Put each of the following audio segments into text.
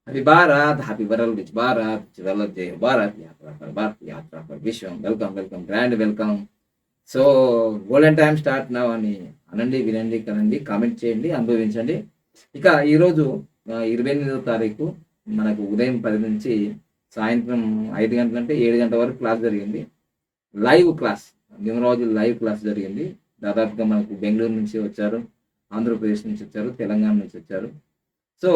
Happy Bharat, happy Varal Rich Bharat, Chiral Jai Bharat, Yatra for Vishwam. Welcome, grand welcome. So golden time start నా అని అనండి, వినండి, కనండి, comment చేయండి, అనుభవించండి. ఇక ఈరోజు 28వ తారీఖు మనకు ఉదయం 10 నుంచి సాయంత్రం 5 గంటల అంటే 7 గంటల వరకు క్లాస్ జరిగింది. Live class, numerology live class జరిగింది. దాదాపుగా మనకు బెంగళూరు నుంచి వచ్చారు, ఆంధ్రప్రదేశ్ నుంచి వచ్చారు, తెలంగాణ నుంచి వచ్చారు. సో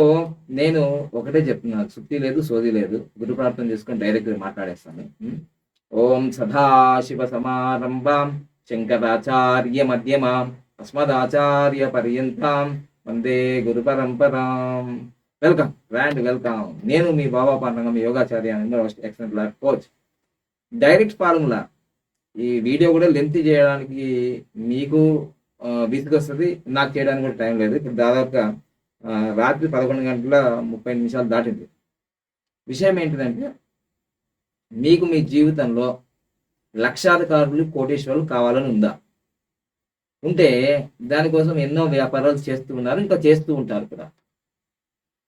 నేను ఒకటే చెప్తున్నాను, సుత్తి లేదు, సోది లేదు. గురు ప్రార్థన చేసుకొని డైరెక్ట్గా మాట్లాడేస్తాను. ఓం సదాశివ సమారంభాం శంకరాచార్య మధ్యమాం అస్మదాచార్య పర్యంతం వందే గురు పరంపరాం. Welcome, grand welcome. నేను మీ బాబా పాండగం యోగాచార్య, excellent life coach. Direct formula. ఈ వీడియో కూడా లెంత్ చేయడానికి మీకు విసుగొస్తుంది, నాకు చేయడానికి కూడా టైం లేదు. ఇప్పుడు దాదాపుగా రాత్రి 11 గంటల 30 నిమిషాలు దాటింది. విషయం ఏంటిదంటే, మీకు మీ జీవితంలో లక్షాధికారులు, కోటీశ్వరులు కావాలని ఉందా? ఉంటే దానికోసం ఎన్నో వ్యాపారాలు చేస్తూ ఉన్నారు, ఇంకా చేస్తూ ఉంటారు కూడా.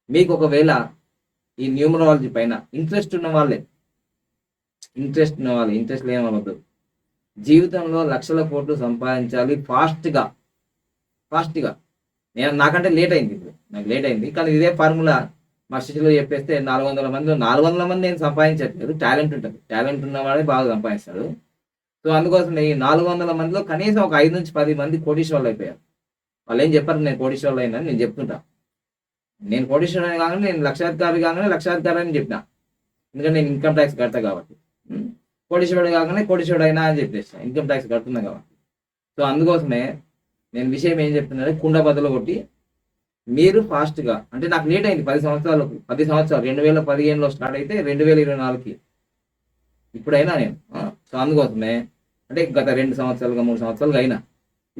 మీకు ఒకవేళ ఈ న్యూమరాలజీ పైన ఇంట్రెస్ట్ ఉన్న వాళ్ళే, ఇంట్రెస్ట్ లేని వాళ్ళదు. జీవితంలో లక్షల కోట్లు సంపాదించాలి ఫాస్ట్గా. నాకంటే లేట్ అయింది, ఇప్పుడు నాకు లేట్ అయింది. కానీ ఇదే ఫార్ములా మా శిష్యులు చెప్పేస్తే 400 మంది నేను సంపాదించట్లేదు. టాలెంట్ ఉంటుంది, టాలెంట్ ఉన్నవాడే బాగా సంపాదిస్తాడు. సో అందుకోసం ఈ 400 మందిలో కనీసం ఒక 5 నుంచి 10 మంది కోటీశ్వరులు అయిపోయారు. వాళ్ళు ఏం చెప్పారు, నేను కోటీశ్వరులు అయినా నేను చెప్తుంటా. నేను కోటీశ్వరుడు కాగానే, నేను లక్షాధికారి కాగానే లక్షాధికారి అని చెప్పిన, ఎందుకంటే నేను ఇన్కమ్ ట్యాక్స్ కడతా కాబట్టి. కోటీశ్వరుడు కాగానే కోటీశ్వరుడు అయినా అని చెప్పేసి ఇన్కమ్ ట్యాక్స్ కడుతున్నా కాబట్టి. సో అందుకోసమే నేను విషయం ఏం చెప్తున్నానంటే, కుండ బద్దలు కొట్టి మీరు ఫాస్ట్గా, అంటే నాకు లేట్ అయింది 10 సంవత్సరాలు. 2015లో స్టార్ట్ అయితే 2024కి ఇప్పుడైనా నేను. సో అందుకోసమే అంటే గత 2 సంవత్సరాలుగా 3 సంవత్సరాలుగా అయినా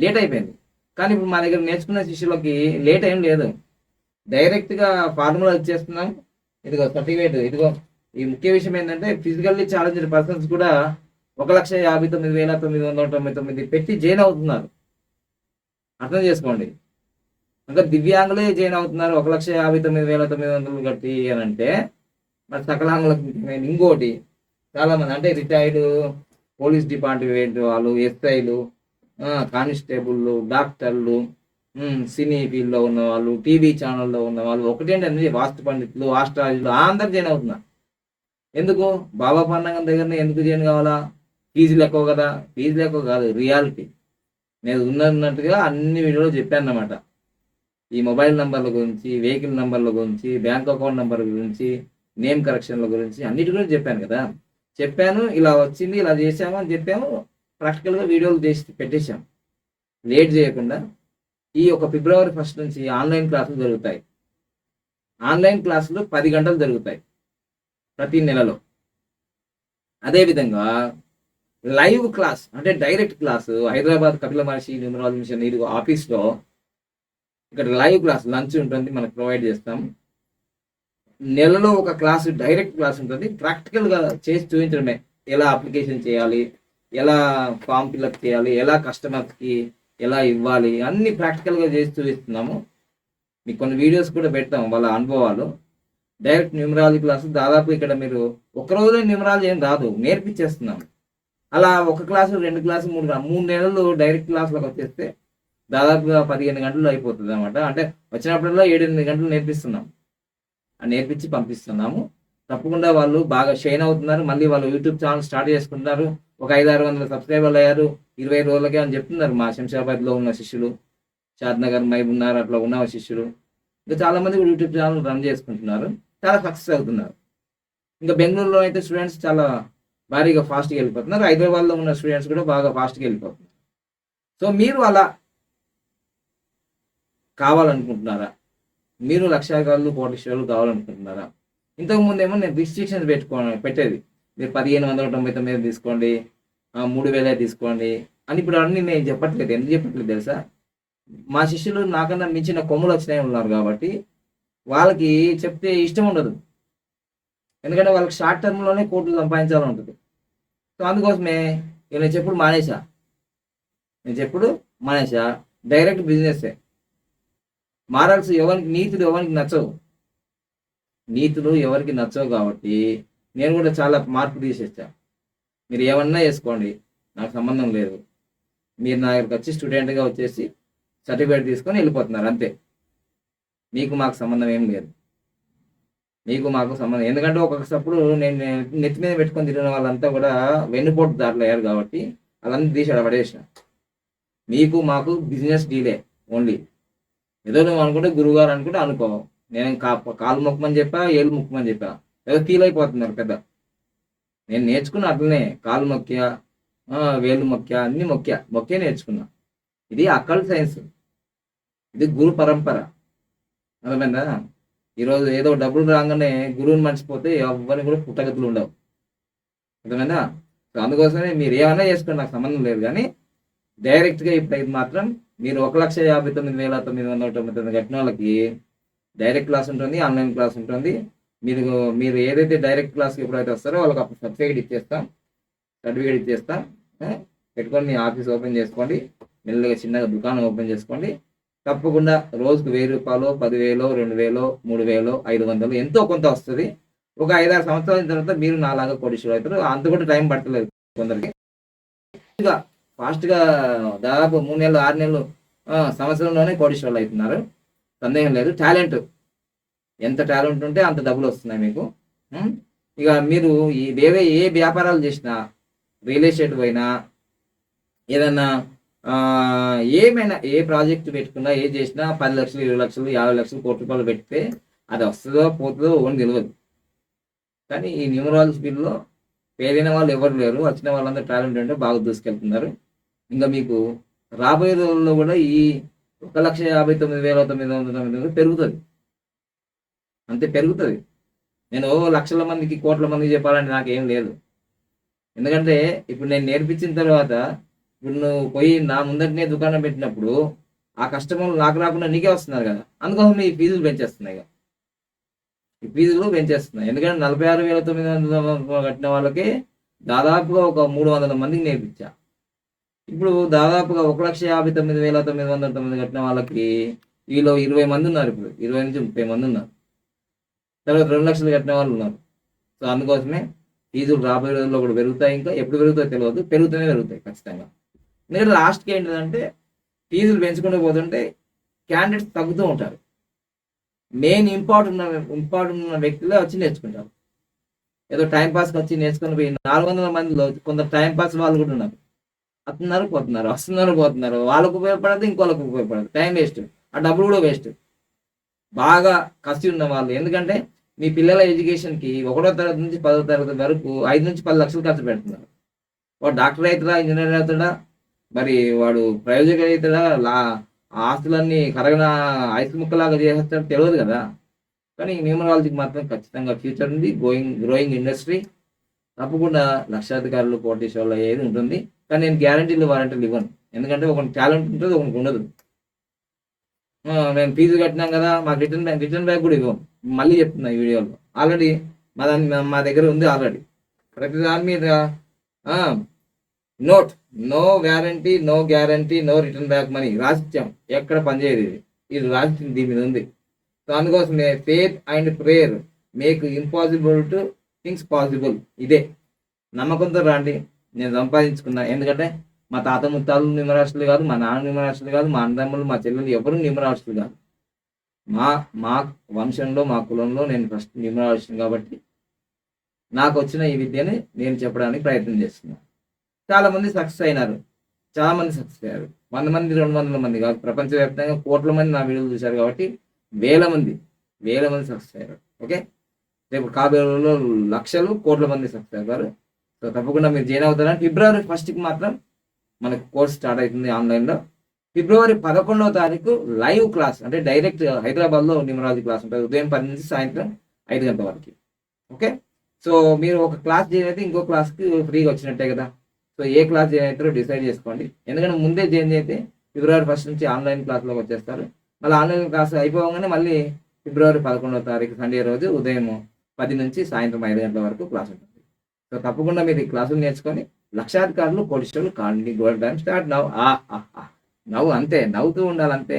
లేట్ అయిపోయింది. కానీ ఇప్పుడు మా దగ్గర నేర్చుకున్న శిష్యులకి లేట్ ఏం లేదు, డైరెక్ట్గా ఫార్ములా ఇచ్చేస్తున్నాం. ఇదిగో సర్టిఫికేట్, ఇదిగో. ఈ ముఖ్య విషయం ఏంటంటే, ఫిజికల్లీ ఛాలెంజ్డ్ పర్సన్స్ కూడా 1,59,999 పెట్టి జాయిన్ అవుతున్నారు. అర్థం చేసుకోండి. ఇంకా దివ్యాంగులే జాయిన్ అవుతున్నారు 1,59,900 కట్టి అని అంటే, మరి సకలాంగులకు ఇంకోటి చాలా మంది అంటే రిటైర్డ్ పోలీస్ డిపార్ట్మెంట్ వాళ్ళు, ఎస్ఐలు, కానిస్టేబుళ్ళు, డాక్టర్లు, సినీ ఫీల్డ్లో ఉన్న వాళ్ళు, టీవీ ఛానల్లో ఉన్న వాళ్ళు, ఒకటేంటంటే వాస్తు పండితులు, ఆస్ట్రాలజీలు అందరు జాయిన్ అవుతున్నారు. ఎందుకు? బాబా పండగం దగ్గరనే ఎందుకు జాయిన్ కావాలా? ఫీజులు ఎక్కువ కదా? ఫీజులు ఎక్కువ కాదు, రియాలిటీ. నేను ఉన్నట్టుగా అన్ని వీడియోలో చెప్పాను అన్నమాట. ఈ మొబైల్ నంబర్ల గురించి, వెహికల్ నంబర్ల గురించి, బ్యాంక్ అకౌంట్ నంబర్ గురించి, నేమ్ కరెక్షన్ల గురించి, అన్నిటి గురించి చెప్పాను కదా. చెప్పాను, ఇలా వచ్చింది, ఇలా చేసాము అని చెప్పాము. ప్రాక్టికల్గా వీడియోలు చేసి పెట్టేశాం. లేట్ చేయకుండా ఈ ఒక ఫిబ్రవరి 1 నుంచి ఆన్లైన్ క్లాసులు జరుగుతాయి. ఆన్లైన్ క్లాసులు 10 గంటలు జరుగుతాయి ప్రతి నెలలో. అదేవిధంగా లైవ్ క్లాస్ అంటే డైరెక్ట్ క్లాసు హైదరాబాద్ కపిల మహర్షి న్యూమరాలజీ మిషన్ ఇది ఆఫీస్లో ఇక్కడ లైవ్ క్లాస్ లంచ్ ఉంటుంది, మనకు ప్రొవైడ్ చేస్తాం. నెలలో ఒక క్లాసు డైరెక్ట్ క్లాస్ ఉంటుంది. ప్రాక్టికల్గా చేసి చూపించడమే, ఎలా అప్లికేషన్ చేయాలి, ఎలా ఫామ్ ఫిల్అప్ చేయాలి, ఎలా కస్టమర్స్కి ఎలా ఇవ్వాలి, అన్ని ప్రాక్టికల్గా చేసి చూపిస్తున్నాము. మీకు కొన్ని వీడియోస్ కూడా పెడతాము, వాళ్ళ అనుభవాలు. డైరెక్ట్ న్యూమరాలజీ క్లాసు దాదాపు ఇక్కడ మీరు ఒకరోజు న్యూమరాలజీ ఏం రాదు, నేర్పించేస్తున్నాము. అలా ఒక క్లాసు, 2 క్లాసు, 3 నెలలు డైరెక్ట్ క్లాసులకు వచ్చేస్తే దాదాపుగా 15 గంటలు అయిపోతుంది అనమాట. అంటే వచ్చినప్పుడల్లా 7-8 గంటలు నేర్పిస్తున్నాం, నేర్పించి పంపిస్తున్నాము. తప్పకుండా వాళ్ళు బాగా షైన్ అవుతున్నారు. మళ్ళీ వాళ్ళు యూట్యూబ్ ఛానల్ స్టార్ట్ చేసుకుంటున్నారు. ఒక 500-600 సబ్స్క్రైబర్లు అయ్యారు 20 రోజులకే అని చెప్తున్నారు మా శంషాబాద్లో ఉన్న శిష్యులు, షాద్నగర్, మహబూబ్నగర్ అట్లా ఉన్న శిష్యులు. ఇంకా చాలామంది కూడా యూట్యూబ్ ఛానల్ రన్ చేసుకుంటున్నారు, చాలా సక్సెస్ అవుతున్నారు. ఇంకా బెంగళూరులో అయితే స్టూడెంట్స్ చాలా భారీగా ఫాస్ట్గా వెళ్ళిపోతున్నారు. హైదరాబాద్లో ఉన్న స్టూడెంట్స్ కూడా బాగా ఫాస్ట్గా వెళ్ళిపోతున్నారు. సో మీరు అలా కావాలనుకుంటున్నారా? మీరు లక్షాధికారులు, కోటీశ్వరులు కావాలనుకుంటున్నారా? ఇంతకుముందు ఏమో నేను రిస్ట్రిక్షన్స్ పెట్టేది, మీరు 1,599 తీసుకోండి, 3,000 తీసుకోండి అని. ఇప్పుడు అన్ని నేను చెప్పట్లేదు. ఎందుకు చెప్పట్లేదు తెలుసా? మా శిష్యులు నాకన్నా మించిన కొమ్ములు వచ్చినాయి ఉన్నారు కాబట్టి వాళ్ళకి చెప్తే ఇష్టం ఉండదు. ఎందుకంటే వాళ్ళకి షార్ట్ టర్మ్లోనే కోట్లు సంపాదించాలని ఉంటుంది. సో అందుకోసమే నేను చెప్పుడు మానేసా. డైరెక్ట్ బిజినెస్సే. మారల్స్ ఎవరికి, నీతులు ఎవరికి నచ్చవు. నీతులు ఎవరికి నచ్చవు కాబట్టి నేను కూడా చాలా మార్పు తీసేస్తా. మీరు ఏమన్నా వేసుకోండి, నాకు సంబంధం లేదు. మీరు నా దగ్గరికి వచ్చి స్టూడెంట్గా వచ్చేసి సర్టిఫికేట్ తీసుకొని వెళ్ళిపోతున్నారు అంతే. మీకు మాకు సంబంధం ఏం లేదు. మీకు మాకు సంబంధం, ఎందుకంటే ఒక్కొక్కప్పుడు నేను నెత్తి మీద పెట్టుకొని తిరిగిన వాళ్ళంతా కూడా వెన్నుపోటు దాంట్లో అయ్యారు కాబట్టి వాళ్ళంతా తీసి పడేసిన. మీకు మాకు బిజినెస్ డీలే ఓన్లీ. ఏదో నువ్వు అనుకుంటే గురువుగారు అనుకుంటే అనుకో, నేను కాలు మొక్కమని చెప్పా, ఏళ్ళు మొక్కమని చెప్పా, ఏదో ఫీల్ అయిపోతున్నారు పెద్ద. నేను నేర్చుకున్నా అట్లనే, కాలు మొక్కా, వేలు మొక్కా, అన్ని మొక్కే నేర్చుకున్నా. ఇది అక్కల్ సైన్స్, ఇది గురు పరంపర. అర్థమైందా? ఈరోజు ఏదో డబ్బులు రాగానే గురువుని మర్చిపోతే ఎవరిని కూడా పుట్టగతులు ఉండవు. అర్థమైందా? సో అందుకోసమే మీరు ఏమన్నా చేసుకోండి, నాకు సంబంధం లేదు. కానీ డైరెక్ట్గా ఇప్పుడు మాత్రం మీరు 1,59,999 కట్టిన వాళ్ళకి డైరెక్ట్ క్లాస్ ఉంటుంది, ఆన్లైన్ క్లాస్ ఉంటుంది. మీరు ఏదైతే డైరెక్ట్ క్లాస్కి ఎప్పుడైతే వస్తారో వాళ్ళకి అప్పుడు సర్టిఫికేట్ ఇచ్చేస్తాం. పెట్టుకొని మీ ఆఫీస్ ఓపెన్ చేసుకోండి, మెల్లగా చిన్నగా దుకాణం ఓపెన్ చేసుకోండి. తప్పకుండా రోజుకు 1,000 రూపాయలు, 10,000, 2,000, 3,000, 500 ఎంతో కొంత వస్తుంది. ఒక 5-6 సంవత్సరాల తర్వాత మీరు నాలాగా కోటీశ్వరులు అవుతారు. అంత కూడా టైం పట్టలేదు కొందరికి. ఫాస్ట్గా దాదాపు 3 నెలలు, 6 నెలలు, సంవత్సరంలోనే కోటీశ్వరులు అవుతున్నారు. సందేహం లేదు. టాలెంట్, ఎంత టాలెంట్ ఉంటే అంత డబ్బులు వస్తున్నాయి మీకు. ఇక మీరు వేరే ఏ వ్యాపారాలు చేసినా, రియల్ ఎస్టేట్ పోయినా, ఏదన్నా ఏమైనా ఏ ప్రాజెక్ట్ పెట్టుకున్నా, ఏ చేసినా 10 లక్షలు, 20 లక్షలు, 50 లక్షలు, కోటి రూపాయలు పెడితే అది వస్తుందో పోతుందో ఓన్ తెలియదు. కానీ ఈ న్యూమరాలజీ ఫీల్డ్లో పేరైన వాళ్ళు ఎవరు లేరు. వచ్చిన వాళ్ళందరూ టాలెంట్ అంటే బాగా దూసుకెళ్తున్నారు. ఇంకా మీకు రాబోయే రోజుల్లో కూడా ఈ 1,59,999 పెరుగుతుంది, అంతే పెరుగుతుంది. నేను లక్షల మందికి, కోట్ల మందికి చెప్పాలంటే నాకేం లేదు. ఎందుకంటే ఇప్పుడు నేను నేర్పించిన తర్వాత ఇప్పుడు నువ్వు పోయి నా ముందటినే దుకాణం పెట్టినప్పుడు ఆ కస్టమర్లు నాకు రాకుండా నీకే వస్తున్నారు కదా. అందుకోసం ఈ ఫీజులు పెంచేస్తున్నాయి. ఎందుకంటే 46,900 కట్టిన వాళ్ళకి దాదాపుగా ఒక 300 మందికి నేర్పించా. ఇప్పుడు దాదాపుగా 1,59,999 కట్టిన వాళ్ళకి వీళ్ళు 20 మంది ఉన్నారు. ఇప్పుడు 20 నుంచి 30 మంది ఉన్నారు. తర్వాత 2 లక్షలు కట్టిన వాళ్ళు ఉన్నారు. సో అందుకోసమే ఫీజులు రాబోయే రోజుల్లో కూడా పెరుగుతాయి. ఇంకా ఎప్పుడు పెరుగుతాయో తెలియదు, పెరుగుతాయి ఖచ్చితంగా. ఎందుకంటే లాస్ట్కి ఏంటంటే ఫీజులు పెంచుకుంటూ పోతుంటే క్యాండిడేట్స్ తగ్గుతూ ఉంటారు. మెయిన్ ఇంపార్టెంట్ ఉన్న వ్యక్తులే వచ్చి నేర్చుకుంటారు. ఏదో టైంపాస్కి వచ్చి నేర్చుకుని పోయి 400 మందిలో కొంత టైంపాస్ వాళ్ళు కూడా ఉన్నారు. వస్తున్నారు పోతున్నారు. వాళ్ళకు ఉపయోగపడదు, ఇంకోళ్ళకు ఉపయోగపడదు. టైం వేస్ట్, ఆ డబ్బులు కూడా వేస్ట్. బాగా కసి ఉన్న వాళ్ళు, ఎందుకంటే మీ పిల్లల ఎడ్యుకేషన్కి 1వ తరగతి నుంచి 10వ తరగతి వరకు 5 నుంచి 10 లక్షలు ఖర్చు పెడుతున్నారు. వాడు డాక్టర్ అవుతాడా, ఇంజనీర్ అవుతాడా, మరి వాడు ప్రయోజకుడు అవుతాడా, ఆస్తులన్నీ కరగన ఐస్ ముక్కలాగా చేసేస్తాడు తెలియదు కదా. కానీ న్యూమరాలజీకి మాత్రం ఖచ్చితంగా ఫ్యూచర్ ఉంది. Growing industry. తప్పకుండా లక్షాధికారులు, కోటీశ్వరులు అయ్యేది ఉంటుంది. కానీ నేను గ్యారంటీలు, వారంటీలు ఇవ్వను. ఎందుకంటే ఒక టాలెంట్ ఉంటుంది, ఒకరికి ఉండదు. మేము ఫీజు కట్టినాం కదా, మాకు రిటర్న్ బ్యాక్ కూడా ఇవ్వం. మళ్ళీ చెప్తున్నా ఈ వీడియోలో. ఆల్రెడీ మా దగ్గర ఉంది. ఆల్రెడీ ప్రతి దాని మీద note, no warranty, no guarantee, no return back money రాసిచ్చాం. ఎక్కడ పనిచేయదు ఇది రాసింది దీని మీద ఉంది. సో అందుకోసమే faith and prayer make impossible to things possible. ఇదే నమ్మకంతో రండి. నేను సంపాదించుకున్నా. ఎందుకంటే మా తాత ముత్తాలు న్యూమరాస్టులు కాదు, మా నాన్న న్యూమరాస్టులు కాదు, మా అన్నదమ్ములు, మా చెల్లెలు ఎవరు న్యూమరాస్టులు కాదు. మా వంశంలో, మా కులంలో నేను ఫస్ట్ న్యూమరాలజిస్ట్ కాబట్టి నాకు వచ్చిన ఈ విద్యని నేను చెప్పడానికి ప్రయత్నం చేస్తున్నాను. చాలామంది సక్సెస్ అయినారు. 100 మంది, 200 మంది కాదు, ప్రపంచవ్యాప్తంగా కోట్ల మంది నా వీడియోలు చూశారు కాబట్టి వేల మంది సక్సెస్ అయ్యారు. ఓకే, రేపు కాబోయేలో లక్షలు, కోట్ల మంది సక్సెస్ అయ్యారు. సో తప్పకుండా మీరు జాయిన్ అవుతారని. February 1st మనకు కోర్స్ స్టార్ట్ అవుతుంది ఆన్లైన్లో. February 11వ తారీఖు లైవ్ క్లాస్, అంటే డైరెక్ట్ హైదరాబాద్లో న్యూమరాలజీ క్లాస్ ఉంటుంది. ఉదయం 10 నుంచి సాయంత్రం 5 గంటల వరకు. ఓకే, సో మీరు ఒక క్లాస్ జాయిన్ అయితే ఇంకో క్లాస్కి ఫ్రీగా వచ్చినట్టే కదా. సో ఏ క్లాస్ జాయిన్ అవుతారో డిసైడ్ చేసుకోండి. ఎందుకంటే ముందే జాయిన్ అయితే February 1st నుంచి ఆన్లైన్ క్లాస్లోకి వచ్చేస్తారు. మళ్ళీ ఆన్లైన్ క్లాస్ అయిపోగానే మళ్ళీ February 11వ తారీఖు సండే రోజు ఉదయం 10 నుంచి సాయంత్రం 5 గంటల వరకు క్లాస్ ఉంటుంది. సో తప్పకుండా మీరు ఈ క్లాసులు నేర్చుకొని లక్షాధికారులు, కోటీశ్వరులు కాండి. గోల్డ్ టైం స్టార్ట్ నవ్వు. అంతే, నవ్వుతూ ఉండాలి. అంతే.